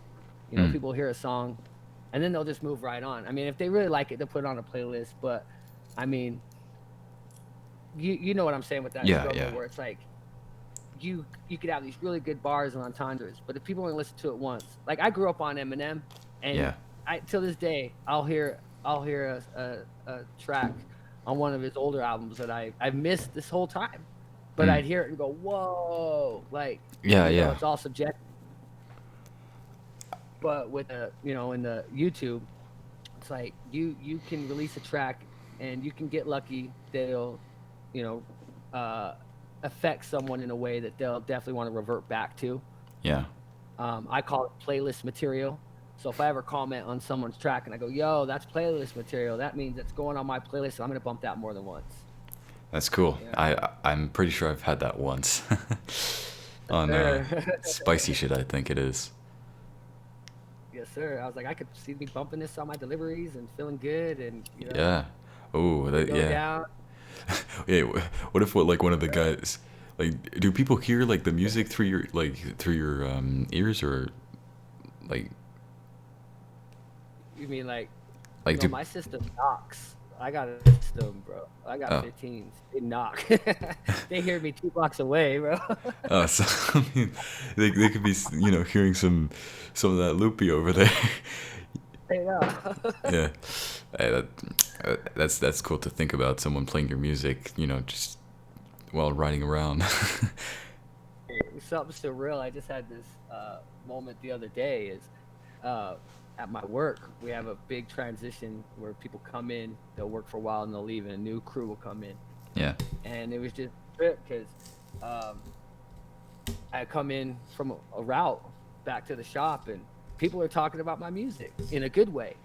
Mm.
People hear a song and then they'll just move right on. I mean, if they really like it, they'll put it on a playlist. But I mean, you know what I'm saying with that
Yeah.
struggle
Yeah.
where it's like you could have these really good bars and entendres, but if people only listen to it once, like I grew up on Eminem, and
Yeah.
I till this day I'll hear a track on one of his older albums that I've missed this whole time, but
Mm.
I'd hear it and go, whoa, like
Yeah. Yeah.
it's all subjective. But with in the YouTube, it's like you can release a track and you can get lucky that it'll you know uh affect someone in a way that they'll definitely want to revert back to.
Yeah.
I call it playlist material. So if I ever comment on someone's track and I go, yo, that's playlist material, that means it's going on my playlist and I'm going to bump that more than once.
That's cool.
Yeah.
I'm pretty sure I've had that once. On
Sir.
spicy shit, I think it is.
Yes, sir. I was like, I could see me bumping this on my deliveries and feeling good and,
Yeah. Oh, that,
go
yeah.
down.
Yeah. What if like one of the guys, like, do people hear like the music through your ears or like
You mean like,
do
my system knocks. I got a system, bro. I got
oh
15s. They knock. They hear me 2 blocks away, bro.
so I mean they could be hearing some of that loopy over there.
Hey, no.
Yeah. Hey, that's cool to think about someone playing your music, just while riding around.
Something surreal. I just had this moment the other day. Is uh, at my work we have a big transition where people come in, they'll work for a while and they'll leave, and a new crew will come in.
Yeah.
And it was just a trip because um, I come in from a route back to the shop, and people are talking about my music in a good way,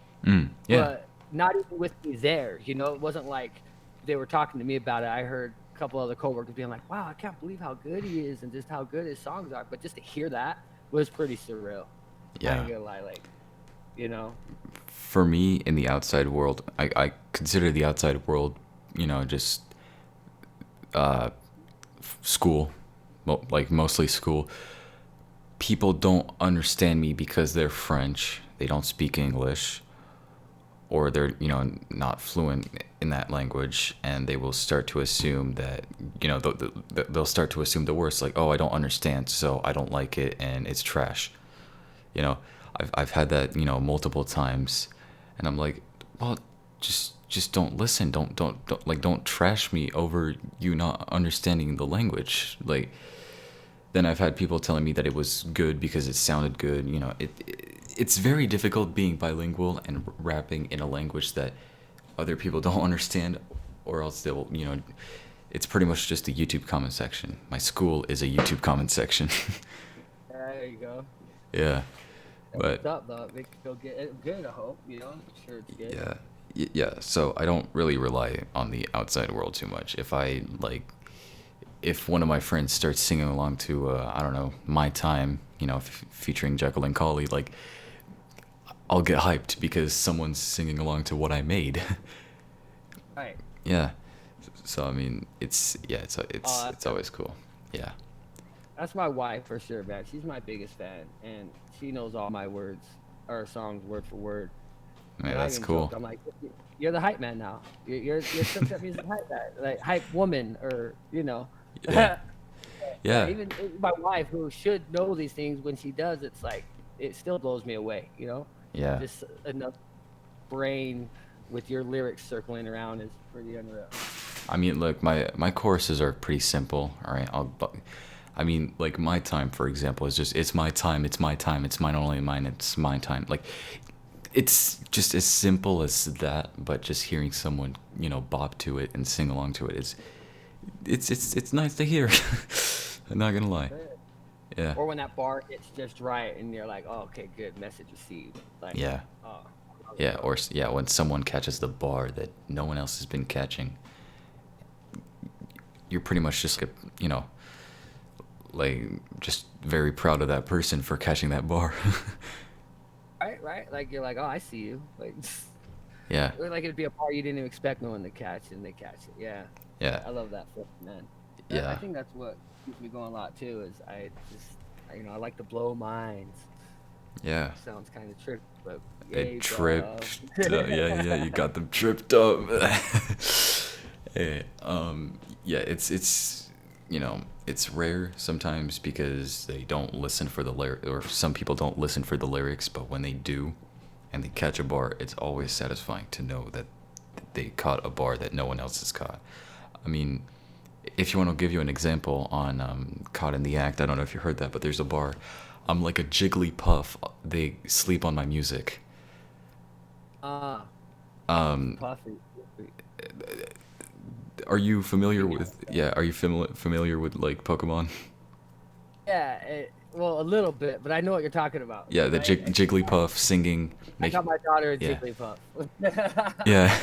Yeah.
but not even with me there. It wasn't like they were talking to me about it. I heard a couple other coworkers being like, "Wow, I can't believe how good he is and just how good his songs are." But just to hear that was pretty surreal. I
Yeah.
ain't gonna lie, you know,
For me, in the outside world, I consider the outside world, just school, like mostly school. People don't understand me because they're French. They don't speak English, or they're not fluent in that language, and they will start to assume that they'll start to assume the worst, like, oh, I don't understand, so I don't like it, and it's trash. You know, I've had that multiple times, and I'm like, well, just don't listen. Don't trash me over you not understanding the language. Like, then I've had people telling me that it was good because it sounded good. It's very difficult being bilingual and rapping in a language that other people don't understand, or else they'll it's pretty much just a YouTube comment section. My school is a YouTube comment section.
there you go.
Yeah,
That's
but
what's up, though. It makes you feel good. I hope. I'm sure it's good.
yeah, yeah. So I don't really rely on the outside world too much. If one of my friends starts singing along to I don't know, My Time, featuring Jekyll and Collie, like, I'll get hyped because someone's singing along to what I made.
Right.
Yeah. So I mean,
Oh,
it's always cool. Yeah.
that's my wife for sure, man. She's my biggest fan, and she knows all my words or songs word for word.
Man,
And I
that's
even joke,
cool.
I'm like, "You're the hype man now. You're TripDup music hype man, like hype woman, or
Yeah.
yeah."
Yeah.
Even my wife, who should know these things, when she does, it's like it still blows me away.
Yeah.
Just enough brain with your lyrics circling around is pretty unreal.
I mean, look, my choruses are pretty simple. All right. I mean, like, My Time, for example, is just, it's my time, it's my time, it's mine, only mine, it's my time. Like, it's just as simple as that, but just hearing someone bop to it and sing along to it is, it's nice to hear. I'm not gonna lie.
Sure.
Yeah.
Or when that bar hits just right, and you're like, "Oh, okay, good, message received." Like,
Yeah.
oh, I love it,
Yeah.
bro.
Or yeah, when someone catches the bar that no one else has been catching, you're pretty much just like, just very proud of that person for catching that bar.
Right, right. Like you're like, "Oh, I see you." Like,
Yeah.
or like it'd be a bar you didn't even expect no one to catch, and they catch it. Yeah,
Yeah.
I love that feeling, man. I
Yeah.
think that's what keeps me going a lot too. Is I just, I like to blow minds.
Yeah.
Sounds kind of tricky, but
A
yay,
trip.
bro.
Yeah, yeah, you got them tripped up. Hey, yeah, it's rare sometimes because they don't listen for the lyric, or some people don't listen for the lyrics, but when they do, and they catch a bar, it's always satisfying to know that they caught a bar that no one else has caught. I mean, if you want to give you an example on Caught in the Act, I don't know if you heard that, but there's a bar. I'm like a jiggly puff. They sleep on my music.
Ah,
Um,
puffy.
are you familiar
You
with?
got
Yeah, are you familiar with, like, Pokemon?
Yeah, well, a little bit, but I know what you're talking about,
Yeah, the
right?
Jigglypuff singing,
I
make
got my daughter a
yeah,
Jigglypuff.
yeah,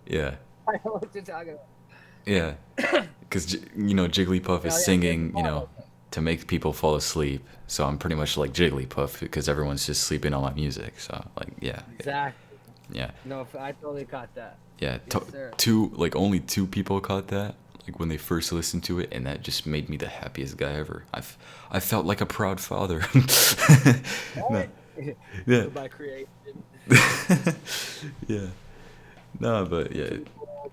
yeah,
I know what you're talking about.
yeah. Because Jigglypuff is
Yeah, yeah, good
singing,
call.
to make people fall asleep. So I'm pretty much like Jigglypuff because everyone's just sleeping on my music. So, like, yeah,
Exactly.
yeah,
No, I totally caught that.
yeah.
Yes, sir.
Only two people caught that. Like, when they first listened to it, and that just made me the happiest guy ever. I felt like a proud father. No,
Right.
yeah,
You're my creation.
yeah. No, but yeah,
2 years old.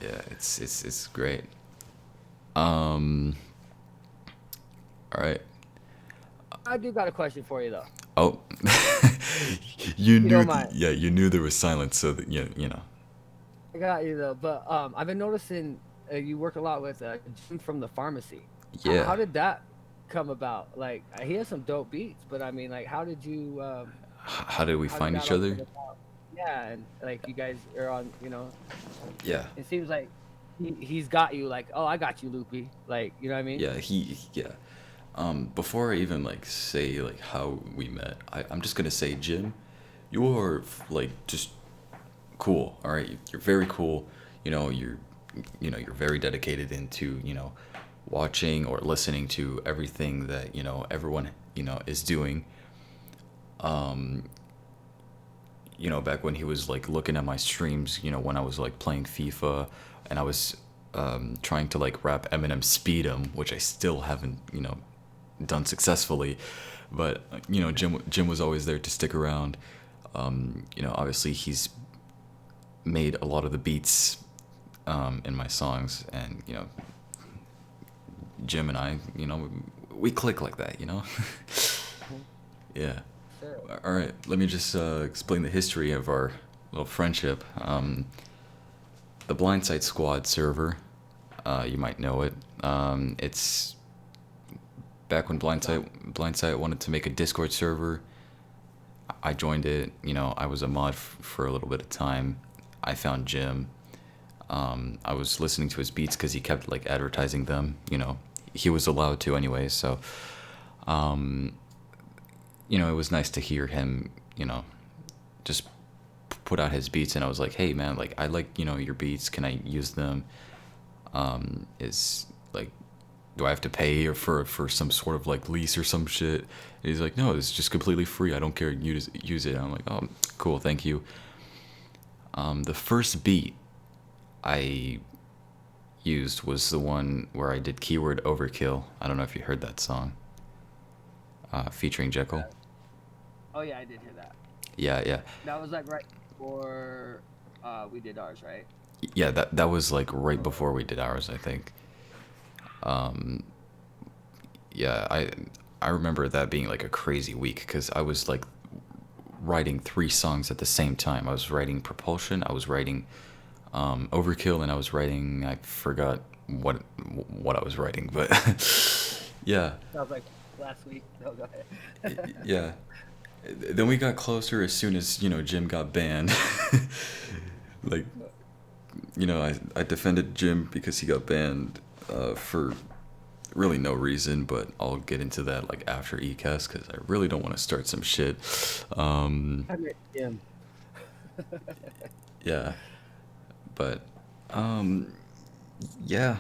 yeah. It's great. Um. All right.
I do got a question for you though.
Oh,
If
you
you
knew,
don't mind.
yeah, you knew there was silence, so that you know.
I got you though, but I've been noticing you work a lot with Jim from the pharmacy. How
Yeah.
did that come about? Like he has some dope beats, but I mean, like,
How did we
how did
find
that
each
all
other?
come about? Yeah, and like you guys are on,
Yeah.
it seems like he's got you. Like, oh, I got you, Loopy. Like, you know what I mean?
Yeah, yeah. Before I even like say like how we met, I'm just gonna say, Jim, you're like just cool. All right, you're very cool. You're very dedicated into watching or listening to everything that everyone is doing. Um, Back when he was like looking at my streams, when I was like playing FIFA, and I was trying to like rap Eminem Speed 'em, which I still haven't done successfully. But Jim was always there to stick around. Obviously he's made a lot of the beats in my songs, and Jim and I, we click like that,
Mhm.
Yeah.
Sure.
All right, let me just explain the history of our little friendship. The Blindside Squad server, you might know it. It's back when
Nah.
Blindside wanted to make a Discord server. I joined it. I was a mod for a little bit of time. I found Jim. I was listening to his beats because he kept like advertising them. He was allowed to anyway. So, um, it was nice to hear him. Just put out his beats, and I was like, hey man, like I like your beats. Can I use them? Is like, do I have to pay or for some sort of like lease or some shit? And he's like, no, it's just completely free. I don't care. Use it. And I'm like, oh, cool, thank you. The first beat I used was the one where I did keyword overkill. I don't know if you heard that song, featuring Jekyll.
Okay. Oh yeah, I did hear that.
Yeah, yeah,
That was like right before we did ours, right?
yeah. That was like right
Or
before we did ours, I think. Yeah, I remember that being like a crazy week because I was like writing three songs at the same time. I was writing Propulsion, I was writing Overkill, and I was writing, I forgot what I was writing, but yeah,
sounds like last week. No, go ahead.
yeah. Then we got closer as soon as Jim got banned. Like I defended Jim because he got banned for really no reason, but I'll get into that like after ECAS because I really don't want to start some shit. Um,
I met Jim.
yeah, but um, yeah.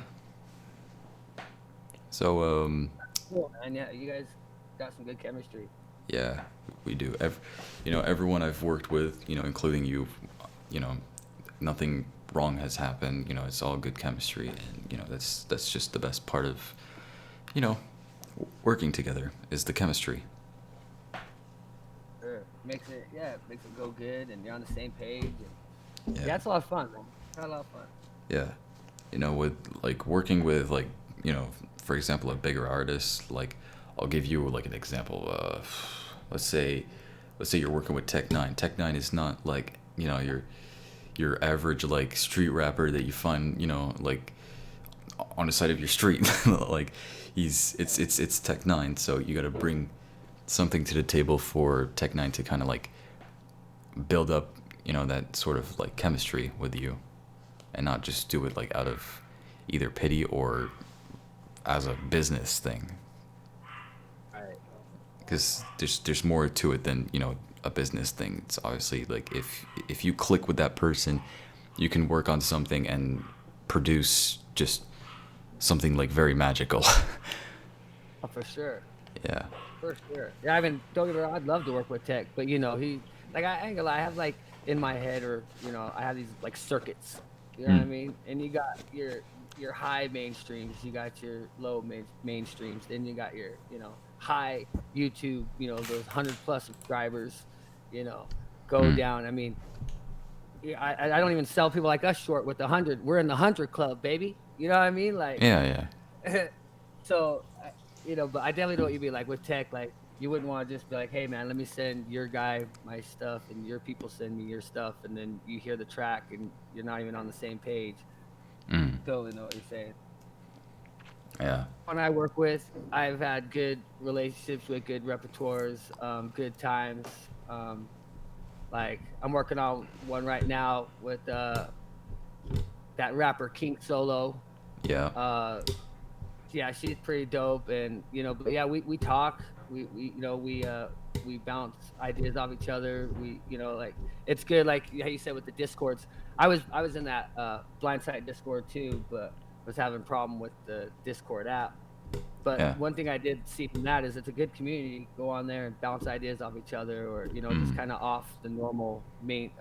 So
Cool, man. Yeah, you guys got some good chemistry.
yeah, we do. Everyone I've worked with, including you, you know, nothing wrong has happened. It's all good chemistry, and that's just the best part of you know working together is the chemistry.
Sure. Makes it go good, and you're on the same page. And
Yeah,
yeah, it's a lot of fun, man. Had a lot of fun.
yeah. With like working with like for example, a bigger artist. Like, I'll give you like an example. Let's say, you're working with Tech 9. Tech 9 is not like your average like street rapper that you find like on the side of your street. Like, it's Tech 9, so you got to bring something to the table for Tech 9 to kind of like build up that sort of like chemistry with you, and not just do it like out of either pity or as a business thing,
Right.
because there's more to it than a business thing. It's obviously like if you click with that person, you can work on something and produce just something like very magical.
Oh, for sure.
Yeah.
For sure. Yeah, I mean, don't get me wrong, I'd love to work with Tech, but like, I ain't gonna lie, I have like in my head, or I have these like circuits. You know what
Hmm.
I mean? And you got your high mainstreams, you got your low mainstreams, then you got your high YouTube, those 100+ subscribers, you know, go
Hmm.
down. I mean, yeah, I don't even sell people like us short with 100. We're in the 100 club, baby. You know what I mean? Like,
Yeah, yeah.
so but I definitely know what you mean. Like with Tech, like you wouldn't want to just be like, hey man, let me send your guy my stuff and your people send me your stuff, and then you hear the track and you're not even on the same page.
Mm.
Totally know what you're saying.
Yeah.
When I work with, I've had good relationships with good repertoires, good times. Like I'm working on one right now with that rapper King Solo.
Yeah.
Uh, yeah, she's pretty dope, and but yeah, we talk, we bounce ideas off each other. Like it's good, like how you said with the discords. I was in that Blindsight Discord too, but was having a problem with the Discord app. But
Yeah.
one thing I did see from that is it's a good community. Go on there and bounce ideas off each other, or just
Mm.
kind of off the normal main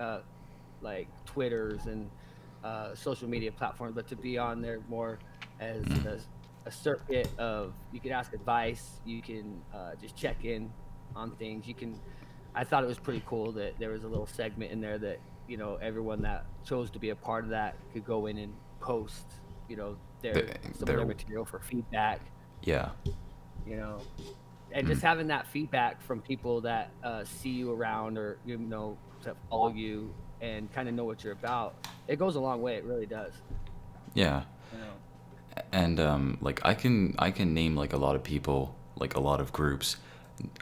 like Twitters and social media platforms, but to be on there more as
Mm.
a circuit of, you can ask advice, you can just check in on things. I thought it was pretty cool that there was a little segment in there that everyone that chose to be a part of that could go in and post
They-
some of their
They're.
material for feedback,
Yeah.
you know and
Mm.
just having that feedback from people that see you around, or to follow you and kind of know what you're about, it goes a long way. It really does.
Yeah.
you know
And like I can name like a lot of people, like a lot of groups.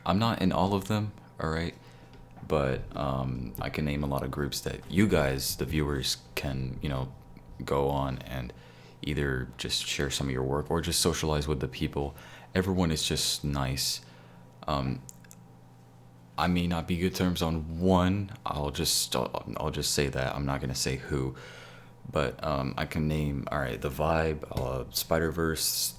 I'm not in all of them, all right? But I can name a lot of groups that you guys, the viewers, can, go on and either just share some of your work or just socialize with the people. Everyone is just nice. Um, I may not be good terms on one. I'll just say that. I'm not gonna say who, but I can name, all right, the Vibe, Spider Verse,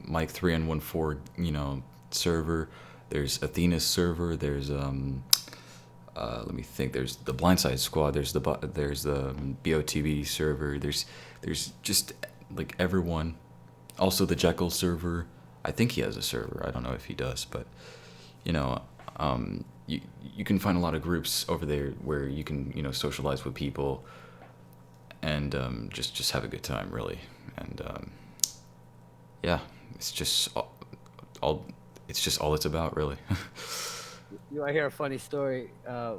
Mike 3N14, server. There's Athena's server. There's let me think. There's the Blindside Squad. There's the BOTB server. There's just like everyone. Also the Jekyll server. I think he has a server. I don't know if he does, but you know, you can find a lot of groups over there where you can socialize with people and just have a good time really. And yeah, it's just all it's just all it's about really.
I hear a funny story.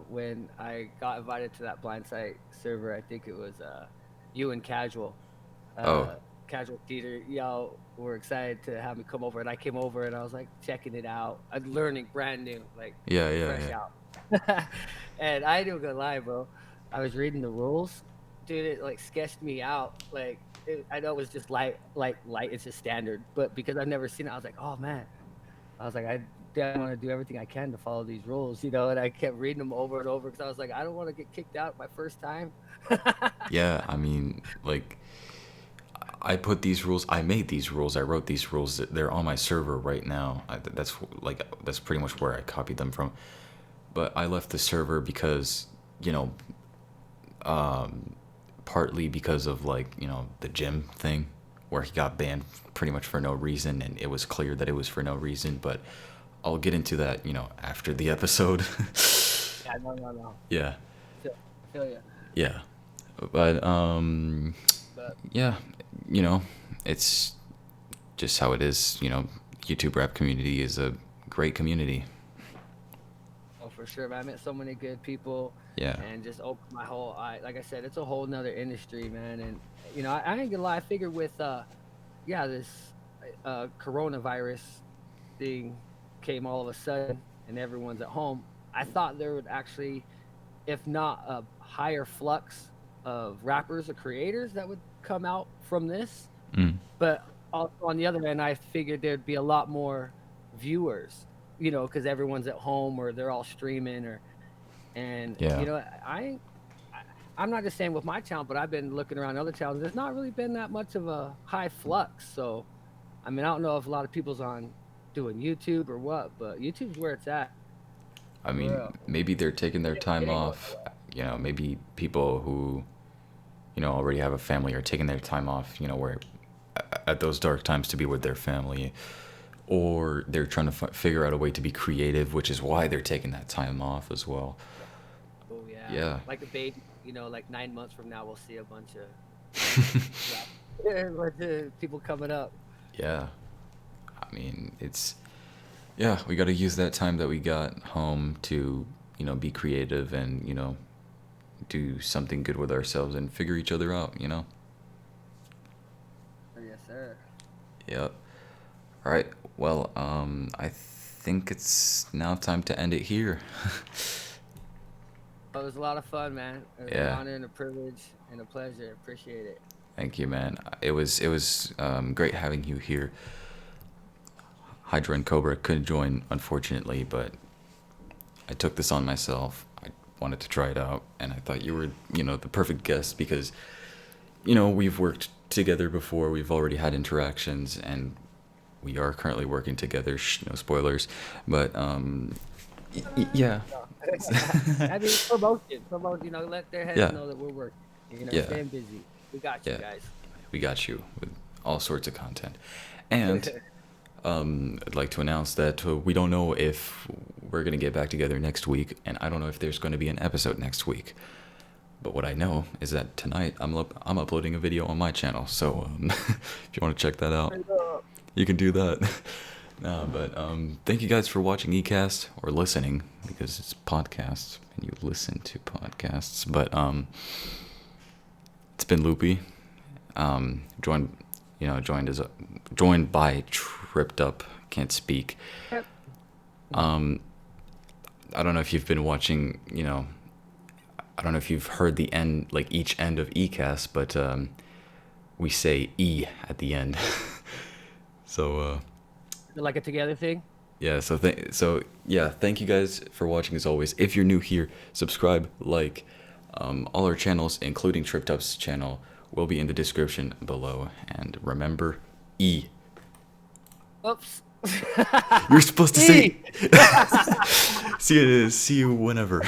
When I got invited to that Blind Site server, I think it was you and
Oh,
uh Casual Theater, y'all were excited to have me come over, and I came over and I was like checking it out. I'm learning brand new, like
yeah, yeah,
fresh
yeah.
out. And I ain't gonna lie, bro. I was reading the rules, dude. It like sketched me out. Like I know it was just light. It's just standard, but because I've never seen it, I was like, oh man. I was like, I definitely want to do everything I can to follow these rules, and I kept reading them over and over because I was like, I don't want to get kicked out my first time.
Yeah, I mean, like, I put these rules. I made these rules. I wrote these rules. They're on my server right now. That's pretty much where I copied them from. But I left the server because you know, partly because of like the gym thing, where he got banned pretty much for no reason, and it was clear that it was for no reason. But I'll get into that after the episode.
Yeah, no.
Yeah,
I feel you.
yeah. But
But
yeah, you know, it's just how it is. YouTube rap community is a great community.
oh, for sure, man. I met so many good people,
Yeah.
and just opened my whole eye. Like I said, it's a whole nother industry, man. And I ain't gonna lie. I figured with yeah, this coronavirus thing came all of a sudden, and everyone's at home. I thought there would actually, if not a higher flux of rappers or creators that would come out from this,
Mm.
but also on the other end, I figured there'd be a lot more viewers, because everyone's at home or they're all streaming, and
Yeah.
I'm not just saying with my channel, but I've been looking around other channels. There's not really been that much of a high flux. So, I mean, I don't know if a lot of people's on doing YouTube or what, but YouTube's where it's at.
I
For
mean,
real.
maybe they're taking their
It
time
ain't going
off.
nowhere.
Maybe people who already have a family are taking their time off. Where at those dark times to be with their family, or they're trying to figure out a way to be creative, which is why they're taking that time off as well.
Oh yeah,
Yeah.
like a baby. Like 9 months from now, we'll see a bunch of rap, bunch of people coming up.
Yeah. I mean, it's Yeah, we got to use that time that we got home to, be creative and, do something good with ourselves and figure each other out.
Yes, sir.
Yep. All right. Well, I think it's now time to end it here.
Well, it was a lot of fun, man. It was an
Yeah.
honor and a privilege and a pleasure. Appreciate it.
Thank you, man. It was great having you here. Hydra and Cobra couldn't join, unfortunately, but I took this on myself. I wanted to try it out, and I thought you were, the perfect guest because, we've worked together before. We've already had interactions, and we are currently working together. No spoilers, but yeah,
I mean, promotion, promote. Let their heads
yeah,
know that we're working.
yeah,
Staying busy. We got you
yeah.
guys.
We got you with all sorts of content, and I'd like to announce that we don't know if we're gonna get back together next week, and I don't know if there's going to be an episode next week. But what I know is that tonight I'm uploading a video on my channel, so if you want to check that out, you can do that. No, but thank you guys for watching eCast or listening because it's podcasts and you listen to podcasts. But it's been Loopie. Joined, joined by TripDup. Can't speak. Um, I don't know if you've been watching. I don't know if you've heard the end, like each end of eCast, but we say E at the end. So.
Like a together thing.
Yeah, so thank you guys for watching as always. If you're new here, subscribe, like, all our channels, including TripDup's channel, will be in the description below. And remember, E.
Oops.
You're supposed to say. See you whenever.